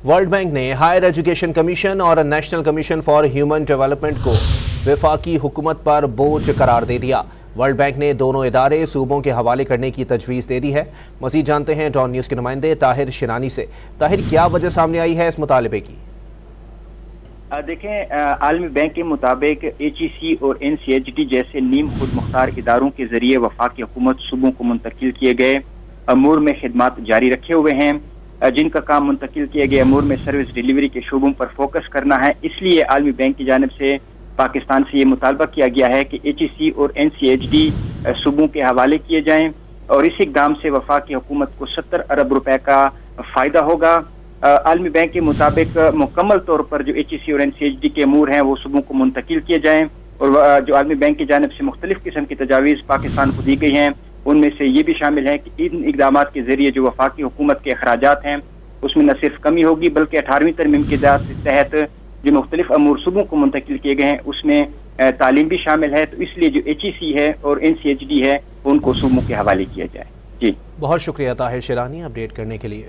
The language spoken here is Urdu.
ورلڈ بینک نے ہائر ایجوکیشن کمیشن اور national commission for human development کو وفاقی حکومت پر بوجھ قرار دے دیا۔ ورلڈ بینک نے دونوں ادارے صوبوں کے حوالے کرنے کی تجویز دے دی ہے۔ مزید جانتے ہیں ڈان نیوز کے نمائندے طاہر شیرانی سے۔ طاہر، کیا وجہ سامنے آئی ہے اس مطالبے کی؟ دیکھیں، عالمی بینک کے مطابق HEC اور NCHD جیسے نیم خود مختار اداروں کے ذریعے وفاقی حکومت صوبوں کو منتقل کیے گئے امور میں خدمات جاری رکھے ہوئے ہیں، جن کا کام منتقل کیے گئے امور میں سروس ڈیلیوری کے شعبوں پر فوکس کرنا ہے۔ اس لیے عالمی بینک کی جانب سے پاکستان سے یہ مطالبہ کیا گیا ہے کہ HEC اور NCHD صوبوں کے حوالے کیے جائیں، اور اس اقدام سے وفاقی حکومت کو 70 ارب روپے کا فائدہ ہوگا۔ عالمی بینک کے مطابق مکمل طور پر جو HEC اور NCHD کے امور ہیں وہ صوبوں کو منتقل کیے جائیں، اور جو عالمی بینک کی جانب سے مختلف قسم کی تجاویز پاکستان کو دی گئی ہیں ان میں سے یہ بھی شامل ہے کہ ان اقدامات کے ذریعے جو وفاقی حکومت کے اخراجات ہیں اس میں نہ صرف کمی ہوگی بلکہ 18ویں ترمیم کے تحت جو مختلف امور صوبوں کو منتقل کیے گئے ہیں اس میں تعلیم بھی شامل ہے، تو اس لیے جو HEC ہے اور NCHD ہے ان کو صوبوں کے حوالے کیا جائے۔ جی بہت شکریہ طاہر شیرانی اپڈیٹ کرنے کے لیے۔